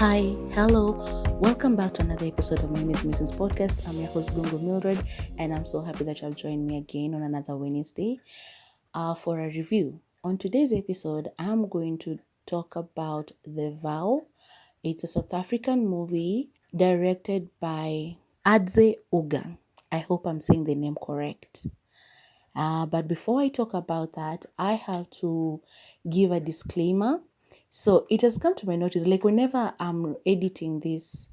Hi, hello, welcome back to another episode of Musings podcast. I'm your host Gungo Mildred, and I'm so happy that you've joined me again on another Wednesday for a review. On today's episode, I'm going to talk about The Vow. It's a South African movie directed by Adze Uga. I hope I'm saying the name correct. But before I talk about that, I have to give a disclaimer. So it has come to my notice, like whenever I'm editing these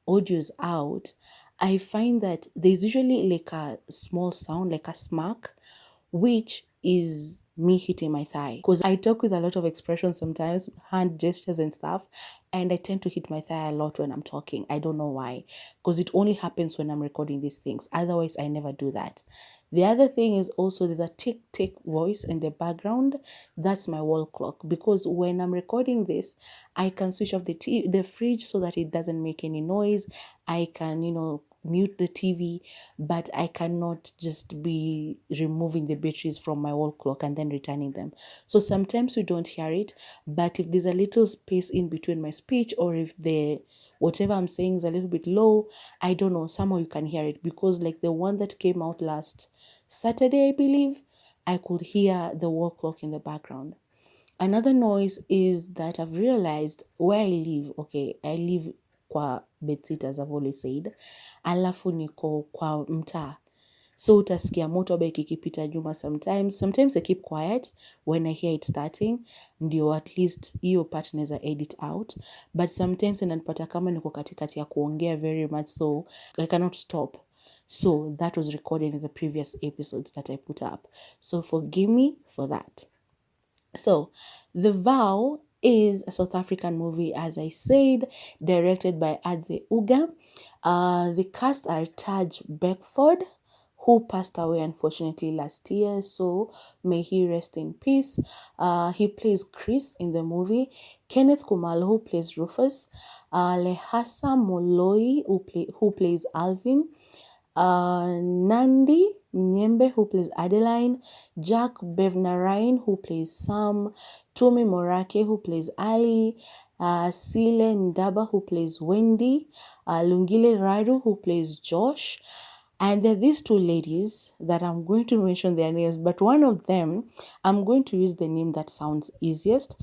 audios out, I find that there's usually like a small sound, like a smack, which is me hitting my thigh. Because I talk with a lot of expressions sometimes, hand gestures and stuff, and I tend to hit my thigh a lot when I'm talking. I don't know why. Because it only happens when I'm recording these things. Otherwise, I never do that. The other thing is also there's a tick voice in the background. That's my wall clock, because when I'm recording this, I can switch off the fridge so that it doesn't make any noise. I can, mute the TV, but I cannot just be removing the batteries from my wall clock and then returning them. So sometimes you don't hear it, but if there's a little space in between my speech, or if the whatever I'm saying is a little bit low, I don't know, somehow you can hear it, because like the one that came out last Saturday, I believe, I could hear the wall clock in the background. Another noise is that I've realized where I live. Okay, I live kwa bedsit, as I've always said, alafu niko kwa mtaa. So utasikia motorbike ikipita nyuma sometimes I keep quiet when I hear it starting, ndio at least hiyo part naweza edit out, but sometimes inanipata kama niko katikati ya kuongea very much, so I cannot stop. So that was recorded in the previous episodes that I put up, so forgive me for that. So, The Vow is a South African movie, as I said, directed by Adze Uga. The cast are Taj Beckford, who passed away unfortunately last year, so may he rest in peace. He plays Chris in the movie. Kenneth Kumalo, who plays Rufus. Lehasa Moloi, who plays Alvin. Nandi Nyembe, who plays Adeline, Jack Bevnarine, who plays Sam, Tumi Morake, who plays Ali, Sile Ndaba, who plays Wendy, Lungile Radu, who plays Josh. And there are these two ladies that I'm going to mention their names, but one of them, I'm going to use the name that sounds easiest.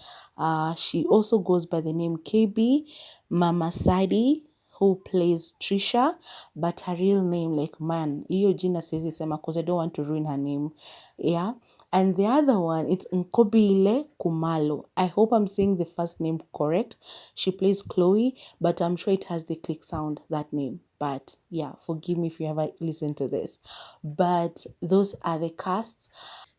She also goes by the name KB Mama Sadi, who plays Trisha, but her real name, like, man, iyo jina siwezi sema because I don't want to ruin her name. Yeah. And the other one, it's Nkobile Kumalo. I hope I'm saying the first name correct. She plays Chloe, but I'm sure it has the click sound, that name. But yeah, forgive me if you ever listen to this. But those are the casts.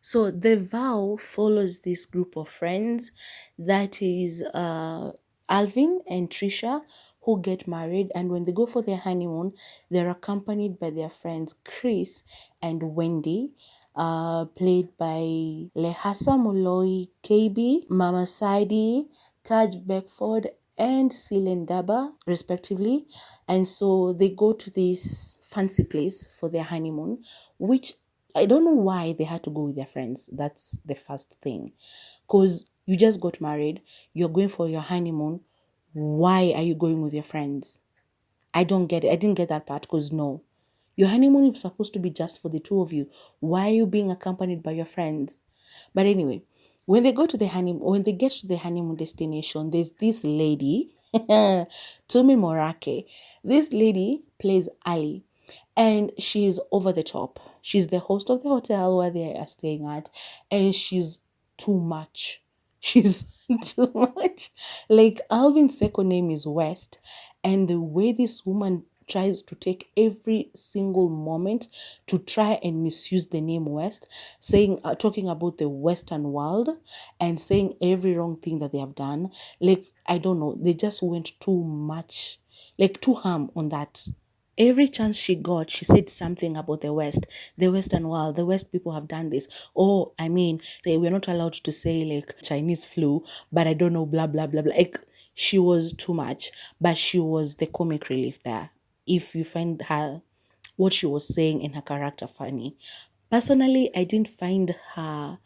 So The Vow follows this group of friends, that is Alvin and Trisha, who get married, and when they go for their honeymoon, they're accompanied by their friends Chris and Wendy, played by Lehasa Moloi, KB, Mama Saidi, Taj Beckford, and Silen Daba, respectively. And so they go to this fancy place for their honeymoon, which I don't know why they had to go with their friends. That's the first thing. Because you just got married, you're going for your honeymoon. Why are you going with your friends? I don't get it. I didn't get that part, because no. Your honeymoon is supposed to be just for the two of you. Why are you being accompanied by your friends? But anyway, when they get to the honeymoon destination, there's this lady, Tumi Morake. This lady plays Ali, and she's over the top. She's the host of the hotel where they are staying at, and she's too much. She's too much. Like, Alvin's second name is West, and the way this woman tries to take every single moment to try and misuse the name West, talking about the Western world and saying every wrong thing that they have done. Like, I don't know, they just went too much, like too harm on that. Every chance she got, she said something about the West, the Western world, the West people have done this. Oh, I mean, we're not allowed to say like Chinese flu, but I don't know, blah, blah, blah, blah. Like, she was too much, but she was the comic relief there. If you find what she was saying in her character funny. Personally, I didn't find her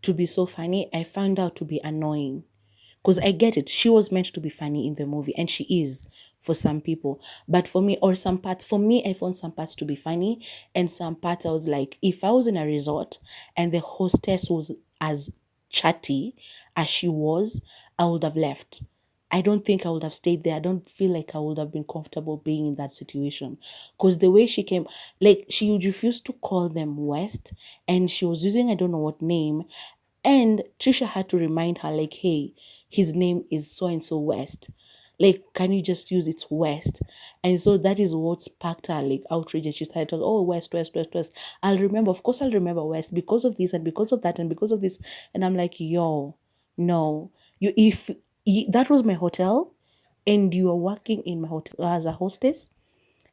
to be so funny. I found her to be annoying, Because I get it. She was meant to be funny in the movie, and she is for some people. But for me, or some parts, for me, I found some parts to be funny, and some parts I was like, if I was in a resort and the hostess was as chatty as she was, I would have left. I don't think I would have stayed there. I don't feel like I would have been comfortable being in that situation. Because the way she came, like, she would refuse to call them West, and she was using, I don't know what name, and Trisha had to remind her, like, hey, his name is so and so West. Like, can you just use it West? And so that is what sparked her like outrage. And she started talking, oh, West, West, West, West. I'll remember, of course, I'll remember West because of this and because of that and because of this. And I'm like, yo, no. If that was my hotel and you are working in my hotel as a hostess,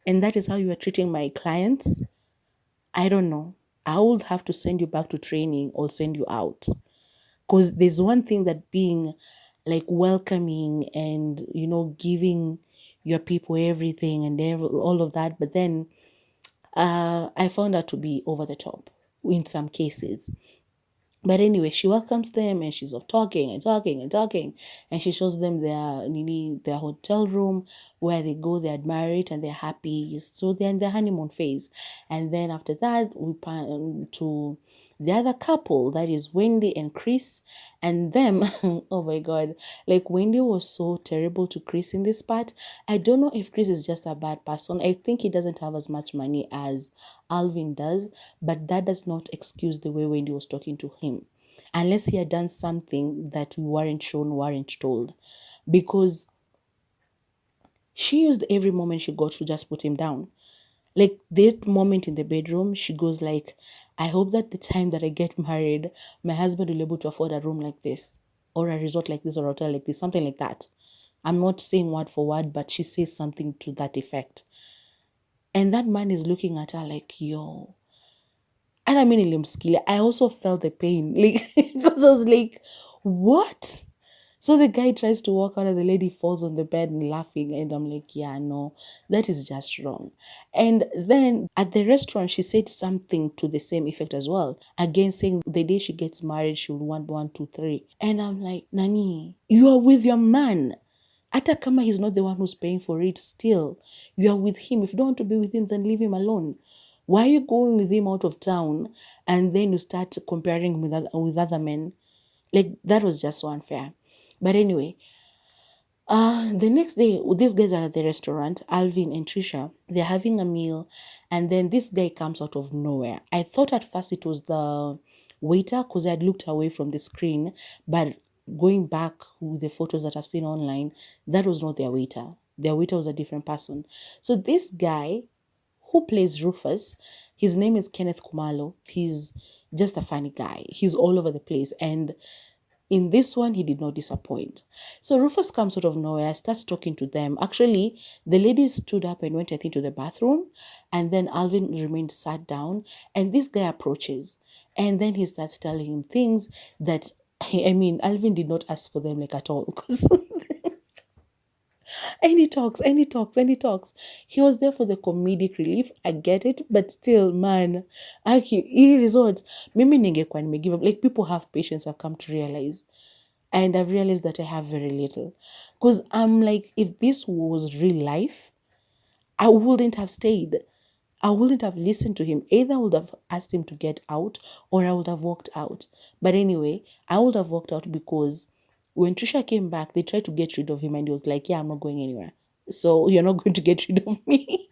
and that is how you are treating my clients, I don't know. I would have to send you back to training or send you out. Because there's one thing that being like welcoming and, giving your people everything and all of that. But then I found that to be over the top in some cases. But anyway, she welcomes them and she's off talking and talking and talking. And she shows them their hotel room where they go, they admire it and they're happy. So they're in their honeymoon phase. And then after that, we pan to the other couple, that is Wendy and Chris, and them. Oh my God. Like, Wendy was so terrible to Chris in this part. I don't know if Chris is just a bad person. I think he doesn't have as much money as Alvin does, but that does not excuse the way Wendy was talking to him. Unless he had done something that we weren't shown, weren't told. Because she used every moment she got to just put him down. Like, this moment in the bedroom, she goes like, I hope that the time that I get married, my husband will be able to afford a room like this, or a resort like this, or a hotel like this, something like that. I'm not saying word for word, but she says something to that effect. And that man is looking at her like, yo. And I mean, Limskile, I also felt the pain. Like, because I was like, what? So the guy tries to walk out and the lady falls on the bed and laughing. And I'm like, yeah, no, that is just wrong. And then at the restaurant, she said something to the same effect as well. Again, saying the day she gets married, she'll want 1, 2, 3. And I'm like, Nani, you are with your man. Hata kama he's not the one who's paying for it, still, you are with him. If you don't want to be with him, then leave him alone. Why are you going with him out of town and then you start comparing him with other men? Like, that was just so unfair. But anyway, the next day, these guys are at the restaurant, Alvin and Trisha. They're having a meal, and then this guy comes out of nowhere. I thought at first it was the waiter because I had looked away from the screen, but going back with the photos that I've seen online, that was not their waiter. Their waiter was a different person. So this guy who plays Rufus, his name is Kenneth Kumalo. He's just a funny guy. He's all over the place. And in this one, he did not disappoint. So Rufus comes out of nowhere, starts talking to them. Actually, the ladies stood up and went, I think, to the bathroom. And then Alvin remained sat down. And this guy approaches. And then he starts telling him things that, I mean, Alvin did not ask for them like at all. Because and he talks, and he talks, and he talks. He was there for the comedic relief. I get it, but still, man, he resorts. Mimi ningekuwa give up. Like, people have patience, I've come to realize. And I've realized that I have very little. Because I'm like, if this was real life, I wouldn't have stayed. I wouldn't have listened to him. Either I would have asked him to get out or I would have walked out. But anyway, I would have walked out because when Trisha came back, they tried to get rid of him and he was like, yeah, I'm not going anywhere. So you're not going to get rid of me.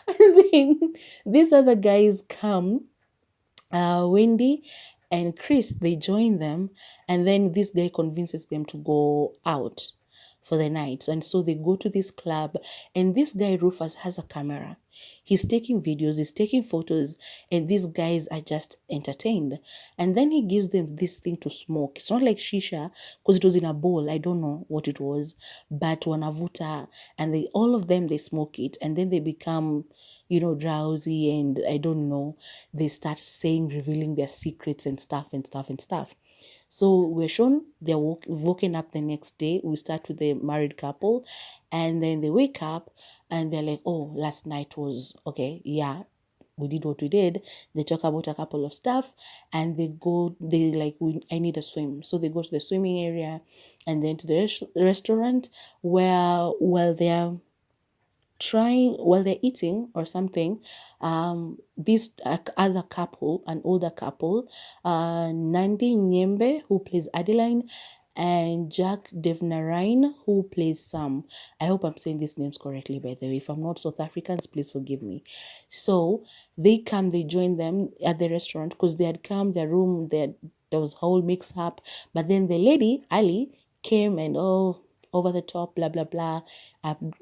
And then these other guys come, Wendy and Chris, they join them, and then this guy convinces them to go out for the night. And so they go to this club, and this guy Rufus has a camera. He's taking videos, he's taking photos, and these guys are just entertained. And then he gives them this thing to smoke. It's not like shisha, because it was in a bowl. I don't know what it was, but wanavuta, and they all of them they smoke it, and then they become, drowsy, and I don't know, they start saying, revealing their secrets and stuff and stuff and stuff. So we're shown they're woken up the next day. We start with the married couple, and then they wake up and they're like, oh, last night was okay. Yeah, we did what we did. They talk about a couple of stuff, and they like, I need a swim. So they go to the swimming area and then to the restaurant, where while they're eating or something, this other couple, an older couple, Nandi Nyembe, who plays Adeline, and Jack Devnarine, who plays Sam. I hope I'm saying these names correctly, by the way. If I'm not South Africans, please forgive me. So they join them at the restaurant because they had come, their room, there was whole mix up. But then the lady, Ali, came and, oh, over the top, blah, blah, blah.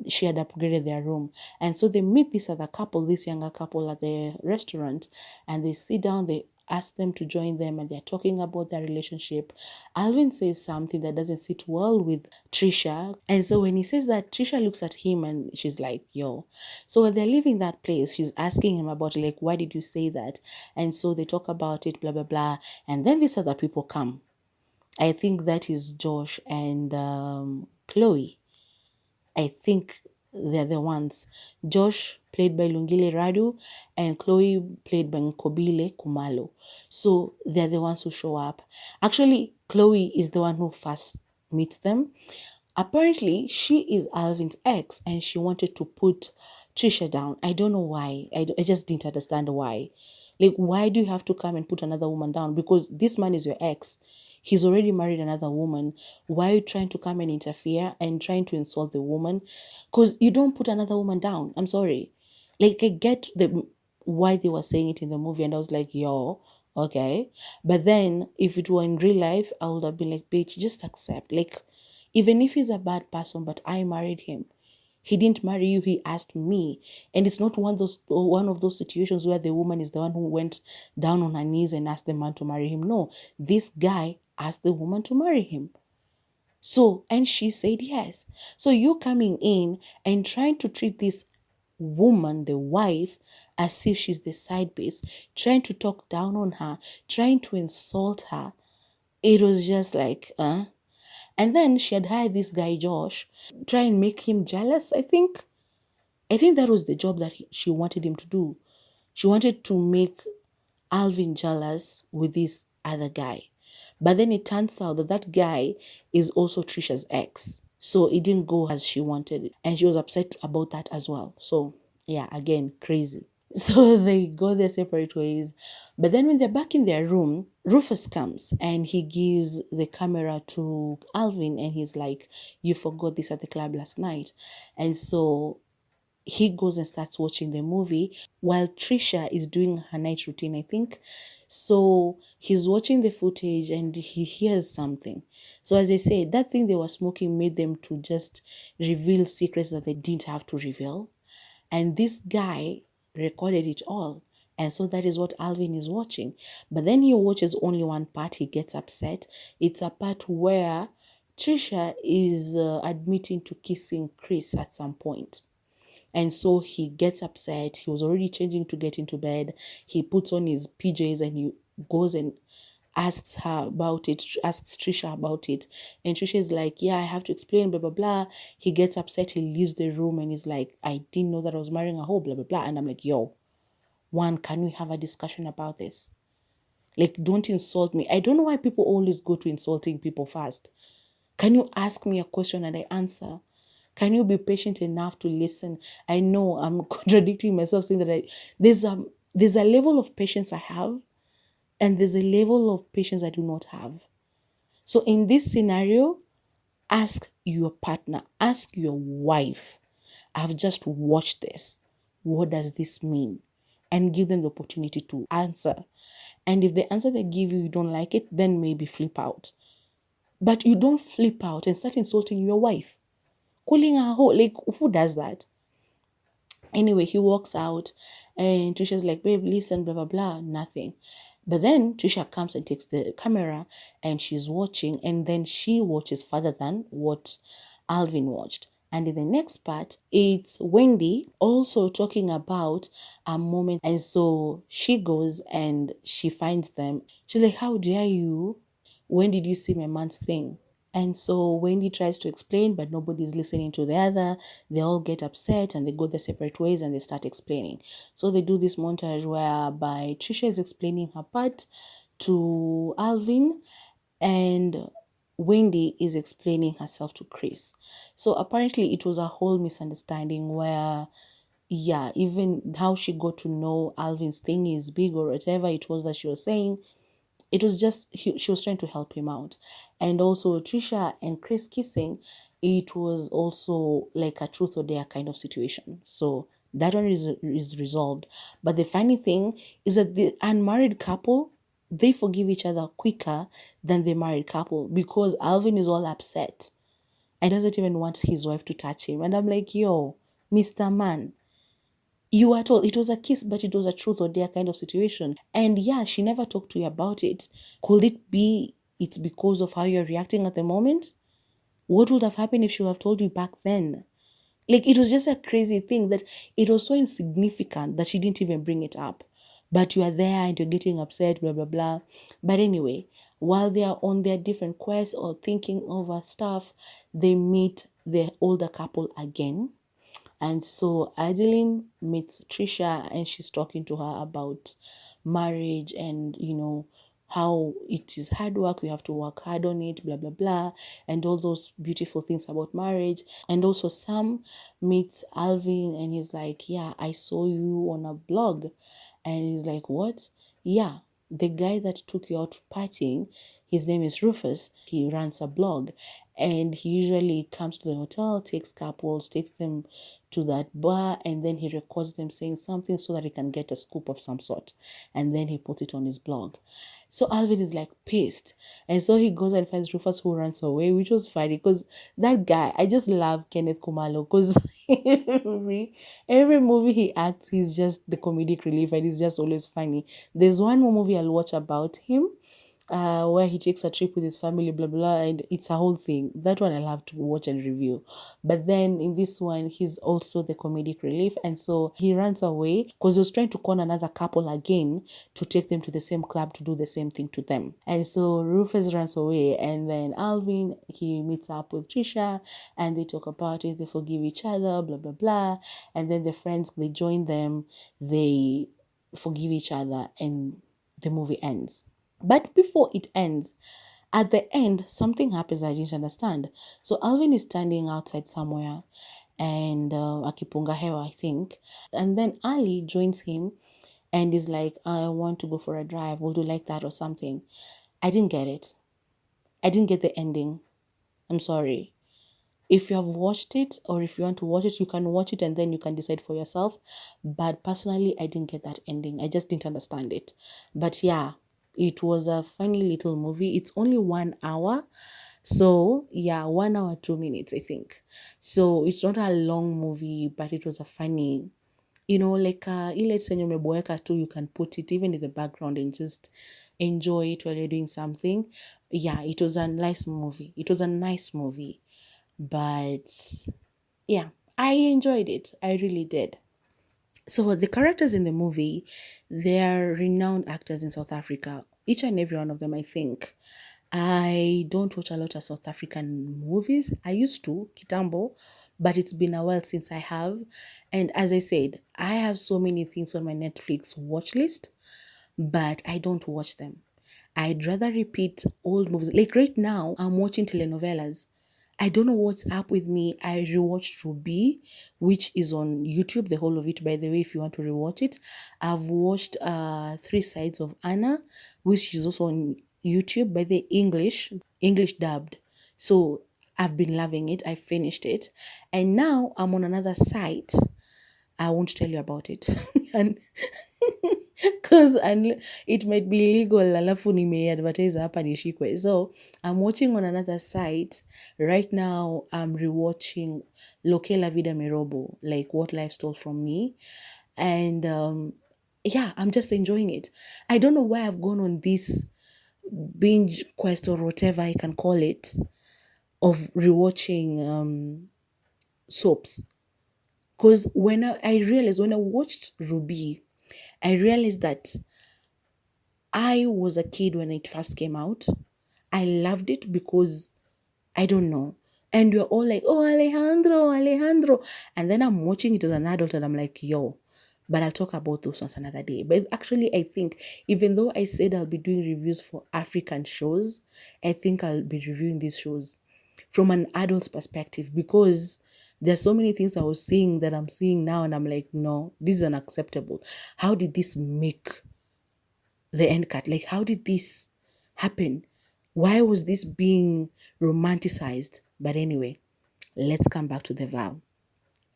She had upgraded their room. And so they meet this other couple, this younger couple at the restaurant, and they sit down, they ask them to join them, and they're talking about their relationship. Alvin says something that doesn't sit well with Trisha. And so when he says that, Trisha looks at him and she's like, yo. So when they're leaving that place, she's asking him about, like, why did you say that? And so they talk about it, blah, blah, blah. And then these other people come. I think that is Josh and Chloe. I think they're the ones. Josh, played by Lungile Radu, and Chloe, played by Nkobile Kumalo. So they're the ones who show up. Actually, Chloe is the one who first meets them. Apparently, she is Alvin's ex, and she wanted to put Trisha down. I don't know why. I just didn't understand why. Like, why do you have to come and put another woman down? Because this man is your ex. He's already married another woman. Why are you trying to come and interfere and trying to insult the woman? Because you don't put another woman down. I'm sorry. Like, I get why they were saying it in the movie, and I was like, yo, okay. But then, if it were in real life, I would have been like, bitch, just accept. Like, even if he's a bad person, but I married him. He didn't marry you, he asked me. And it's not one of those situations where the woman is the one who went down on her knees and asked the man to marry him. No, this guy asked the woman to marry him. So, and she said yes. So you're coming in and trying to treat this woman, the wife, as if she's the side piece, trying to talk down on her, trying to insult her. It was just like, And then she had hired this guy, Josh, try and make him jealous, I think. I think that was the job that she wanted him to do. She wanted to make Alvin jealous with this other guy. But then it turns out that that guy is also Trisha's ex. So it didn't go as she wanted it. And she was upset about that as well. So, yeah, again, crazy. So they go their separate ways. But then when they're back in their room, Rufus comes and he gives the camera to Alvin and he's like, you forgot this at the club last night. And so he goes and starts watching the movie while Trisha is doing her night routine, I think. So he's watching the footage and he hears something. So as I said, that thing they were smoking made them to just reveal secrets that they didn't have to reveal. And this guy recorded it all. And so that is what Alvin is watching. But then he watches only one part. He gets upset. It's a part where Trisha is admitting to kissing Chris at some point. And so he gets upset. He was already changing to get into bed. He puts on his PJs and he goes and asks her about it, asks Trisha about it. And Trisha is like, yeah, I have to explain, blah, blah, blah. He gets upset. He leaves the room and he's like, I didn't know that I was marrying a hoe, blah, blah, blah. And I'm like, yo, one, can we have a discussion about this? Like, don't insult me. I don't know why people always go to insulting people first. Can you ask me a question and I answer? Can you be patient enough to listen? I know I'm contradicting myself saying that there's a level of patience I have and there's a level of patience I do not have. So in this scenario, ask your partner, ask your wife, I've just watched this. What does this mean? And give them the opportunity to answer. And if the answer they give you, you don't like it, then maybe flip out. But you don't flip out and start insulting your wife. Calling her hoe. Like, who does that? Anyway, he walks out and Trisha's like, babe, listen, blah, blah, blah, nothing. But then Trisha comes and takes the camera and she's watching, and then she watches further than what Alvin watched. And in the next part, it's Wendy also talking about a moment. And so she goes and she finds them. She's like, how dare you? When did you see my man's thing? And so Wendy tries to explain, but nobody's listening to the other. They all get upset and they go their separate ways and they start explaining. So they do this montage whereby Trisha is explaining her part to Alvin and Wendy is explaining herself to Chris. So apparently it was a whole misunderstanding where, yeah, even how she got to know Alvin's thing is big or whatever it was that she was saying, it was just she was trying to help him out. And also Trisha and Chris kissing, it was also like a truth or dare kind of situation. So that one is resolved. But the funny thing is that the unmarried couple, they forgive each other quicker than the married couple, because Alvin is all upset and doesn't even want his wife to touch him. And I'm like, yo, Mr. Man, you were told it was a kiss, but it was a truth or dare kind of situation. And yeah, she never talked to you about it. Could it be it's because of how you're reacting at the moment? What would have happened if she would have told you back then? Like, it was just a crazy thing that it was so insignificant that she didn't even bring it up. But you are there and you're getting upset, blah, blah, blah. But anyway, while they are on their different quests or thinking over stuff, they meet the older couple again. And so Adeline meets Trisha and she's talking to her about marriage and, how it is hard work. We have to work hard on it, blah, blah, blah. And all those beautiful things about marriage. And also Sam meets Alvin and he's like, yeah, I saw you on a blog. And he's like, what? Yeah, the guy that took you out partying, his name is Rufus. He runs a blog and he usually comes to the hotel, takes couples, takes them to that bar, and then he records them saying something so that he can get a scoop of some sort. And then he puts it on his blog. So Alvin is like pissed. And so he goes and finds Rufus, who runs away, which was funny because that guy, I just love Kenneth Kumalo because every movie he acts, he's just the comedic relief and he's just always funny. There's one more movie I'll watch about him where he takes a trip with his family, blah, blah, and it's a whole thing. That one I'll have to watch and review. But then in this one, he's also the comedic relief. And so he runs away because he was trying to con another couple again to take them to the same club to do the same thing to them. And so Rufus runs away. And then Alvin, he meets up with Trisha and they talk about it. They forgive each other, blah, blah, blah. And then the friends, they join them. They forgive each other and the movie ends. But before it ends, at the end, something happens I didn't understand. So Alvin is standing outside somewhere and akipunga hewa, I think. And then Ali joins him and is like, I want to go for a drive. Would you like that or something? I didn't get it. I didn't get the ending. I'm sorry. If you have watched it or if you want to watch it, you can watch it and then you can decide for yourself. But personally, I didn't get that ending. I just didn't understand it. But yeah, it was a funny little movie. It's only 1 hour. So yeah, 1 hour, 2 minutes, I think. So it's not a long movie, but it was a funny, like ile senye umeboeka tu, you can put it even in the background and just enjoy it while you're doing something. Yeah, it was a nice movie. It was a nice movie. But yeah, I enjoyed it. I really did. So the characters in the movie, they're renowned actors in South Africa. Each and every one of them, I think. I don't watch a lot of South African movies. I used to, Kitambo, but it's been a while since I have. And as I said, I have so many things on my Netflix watch list, but I don't watch them. I'd rather repeat old movies. Like right now, I'm watching telenovelas. I don't know what's up with me. I rewatched Ruby, which is on YouTube, the whole of it, by the way, if you want to rewatch it. I've watched Three Sides of Anna, which is also on YouTube by the English dubbed. So I've been loving it. I finished it. And now I'm on another site. I won't tell you about it. And because it might be illegal alafu nimeadvertise hapa nishikwe. So I'm watching on another site right now. I'm rewatching Loke La Vida Mirobo, like What Life Stole From Me. And yeah, I'm just enjoying it. I don't know why I've gone on this binge quest or whatever I can call it of rewatching soaps. Because when I realized, when I watched Ruby, I realized that I was a kid when it first came out. I loved it because I don't know. And we're all like, oh, Alejandro, Alejandro. And then I'm watching it as an adult and I'm like, yo, but I'll talk about those ones another day. But actually, I think even though I said I'll be doing reviews for African shows, I think I'll be reviewing these shows from an adult's perspective, because there's so many things I was seeing that I'm seeing now and I'm like, no, this is unacceptable. How did this make the end cut? Like, how did this happen? Why was this being romanticized? But anyway, let's come back to the vow.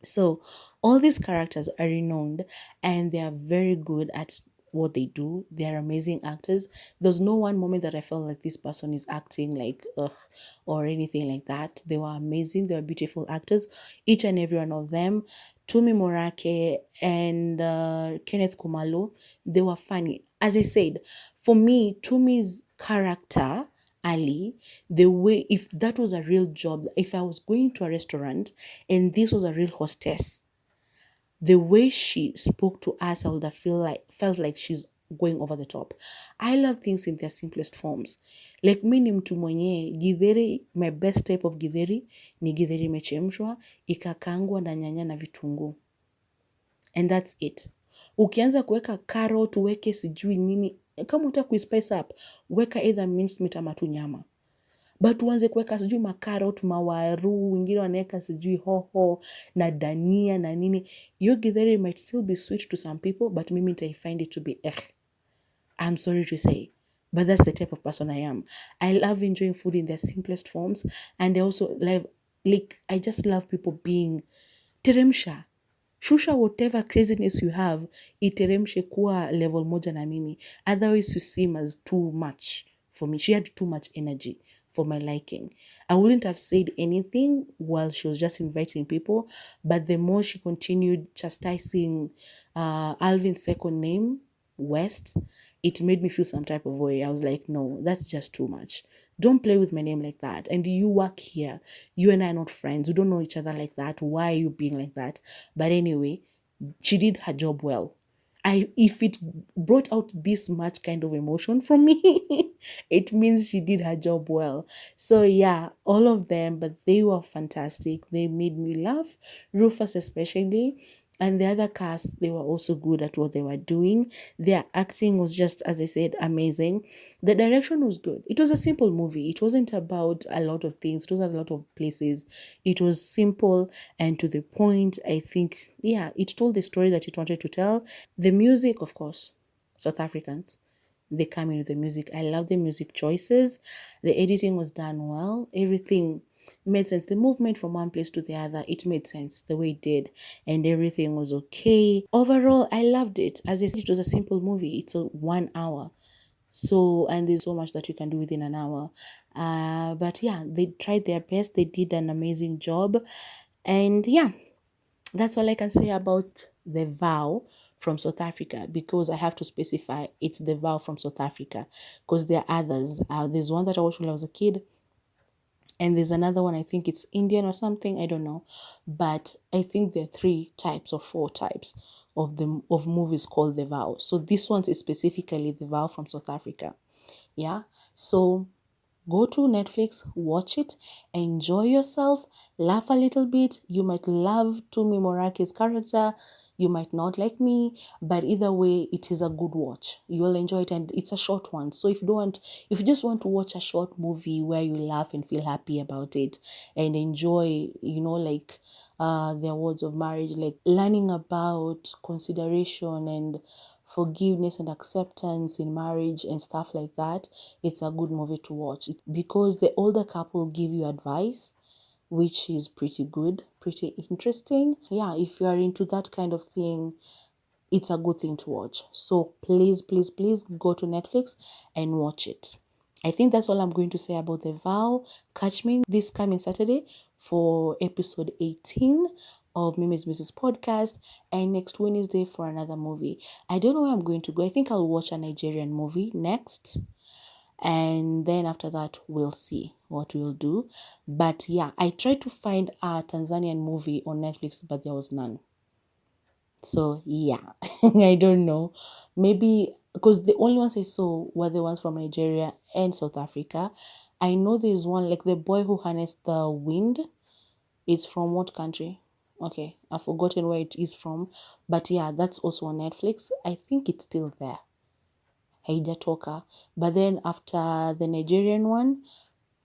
So all these characters are renowned and they are very good at what they do. They are amazing actors. There's no one moment that I felt like this person is acting like ugh or anything like that. They were amazing. They were beautiful actors. Each and every one of them. Tumi Morake and Kenneth Kumalo, they were funny. As I said, for me, Tumi's character Ali, the way, if that was a real job, if I was going to a restaurant and this was a real hostess, the way she spoke to us, I would have felt like she's going over the top. I love things in their simplest forms. Like mi ni mtu mwenye githeri, my best type of githeri ni githeri imechemshwa, ikakangwa na nyanya na vitunguu. And that's it. Ukianza kuweka carrot, uweke sijui nini, kama unataka kuispice up, weka either minced meat ama tu nyama. But uanze kuweka sijui makarot, mawaru, wengine wanaweka sijui hoho na dania na nini. Your githeri might still be sweet to some people, but mimi I find it to be I'm sorry to say. But that's the type of person I am. I love enjoying food in their simplest forms. And I also love, like, I just love people being teremsha. Shusha whatever craziness you have, iteremshe kuwa level moja na mimi. Otherwise you seem as too much for me. She had too much energy for my liking. I wouldn't have said anything while she was just inviting people, but the more she continued chastising Alvin's second name, West, it made me feel some type of way. I was like, no, that's just too much. Don't play with my name like that. And you work here. You and I are not friends. We don't know each other like that. Why are you being like that? But anyway, she did her job well. If it brought out this much kind of emotion from me, it means she did her job well. So yeah, all of them, but they were fantastic. They made me laugh. Rufus especially. And the other cast, they were also good at what they were doing. Their acting was just, as I said, amazing. The direction was good. It was a simple movie. It wasn't about a lot of things. It wasn't a lot of places. It was simple and to the point. I think, yeah, it told the story that it wanted to tell. The music, of course, South Africans, they come in with the music. I love the music choices. The editing was done well. Everything made sense. The movement from one place to the other, it made sense the way it did, and everything was okay. Overall, I loved it. As I said, it was a simple movie. It's a 1 hour. So, and there's so much that you can do within an hour. But yeah, they tried their best. They did an amazing job. And yeah, that's all I can say about the vow from South Africa, because I have to specify it's the vow from South Africa, because there are others. There's one that I watched when I was a kid, and there's another one, I think it's Indian or something, I don't know. But I think there are 3 types or 4 types of movies called The Vow. So this one is specifically The Vow from South Africa. Yeah. So go to Netflix, watch it, enjoy yourself, laugh a little bit. You might love Tumi Morake's character, you might not like me, but either way, it is a good watch. You'll enjoy it, and it's a short one. So if you just want to watch a short movie where you laugh and feel happy about it and enjoy, like the awards of marriage, like learning about consideration and forgiveness and acceptance in marriage and stuff like that, it's a good movie to watch because the older couple give you advice, which is pretty good, pretty interesting. Yeah, if you are into that kind of thing, it's a good thing to watch. So please, please, please go to Netflix and watch it. I think that's all I'm going to say about The Vow. Catch me this coming Saturday for episode 18 of Mimi's Music podcast, and next Wednesday for another movie. I don't know where I'm going to go. I think I'll watch a Nigerian movie next, and then after that we'll see what we'll do. But yeah, I tried to find a Tanzanian movie on Netflix, but there was none. So yeah, I don't know. Maybe because the only ones I saw were the ones from Nigeria and South Africa. I know there's one like The Boy Who Harnessed the Wind. It's from what country? Okay, I've forgotten where it is from. But yeah, that's also on Netflix. I think it's still there. Haijatoka. But then after the Nigerian one,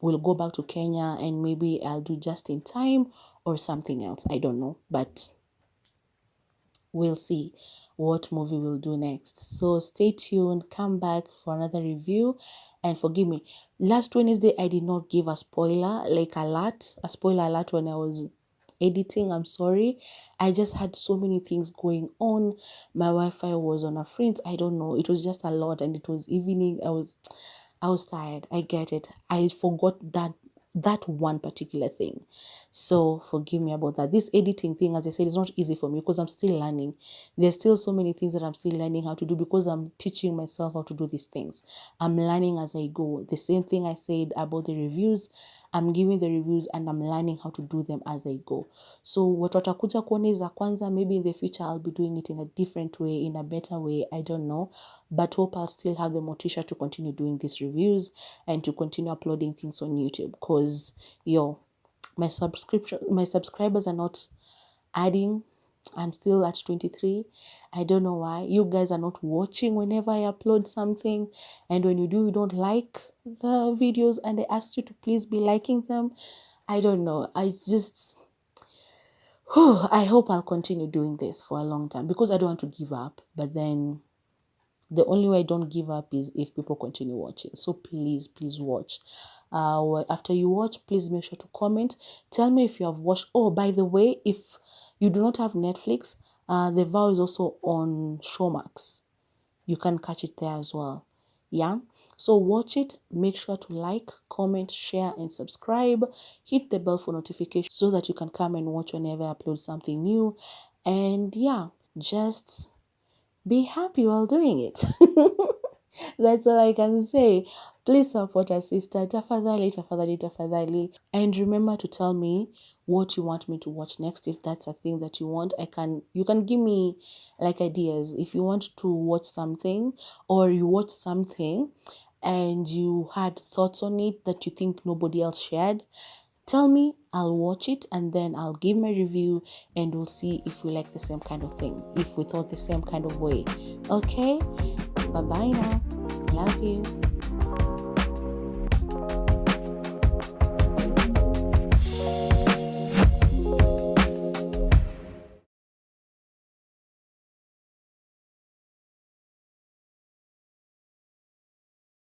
we'll go back to Kenya and maybe I'll do Just in Time or something else. I don't know. But we'll see what movie we'll do next. So stay tuned. Come back for another review. And forgive me. Last Wednesday, I did not give a spoiler, like a spoiler alert when I was editing. I'm sorry. I just had so many things going on. My Wi-Fi was on a fringe. I don't know. It was just a lot, and it was evening. I was tired. I get it. I forgot that one particular thing. So forgive me about that. This editing thing, as I said, is not easy for me because I'm still learning. There's still so many things that I'm still learning how to do because I'm teaching myself how to do these things. I'm learning as I go. The same thing I said about the reviews. I'm giving the reviews and I'm learning how to do them as I go. So what watakuja kuona za kwanza, maybe in the future I'll be doing it in a different way, in a better way. I don't know. But hope I'll still have the motivation to continue doing these reviews and to continue uploading things on YouTube. Because my subscribers are not adding. I'm still at 23. I don't know why. You guys are not watching whenever I upload something. And when you do, you don't like the videos and I ask you to please be liking them. I don't know. I hope I'll continue doing this for a long time because I don't want to give up. But then the only way I don't give up is if people continue watching. So please, please watch. After you watch, please make sure to comment. Tell me if you have watched. Oh, by the way, if you do not have Netflix, The Vow is also on Showmax. You can catch it there as well. Yeah. So watch it. Make sure to like, comment, share, and subscribe. Hit the bell for notifications so that you can come and watch whenever I upload something new. And yeah, just be happy while doing it. That's all I can say. Please support our sister. Tafadhali, tafadhali, tafadhali. And remember to tell me what you want me to watch next. If that's a thing that you want, you can give me like ideas. If you want to watch something or you watch something and you had thoughts on it that you think nobody else shared, tell me, I'll watch it and then I'll give my review and we'll see if we like the same kind of thing, if we thought the same kind of way. Okay? Bye-bye now. Love you.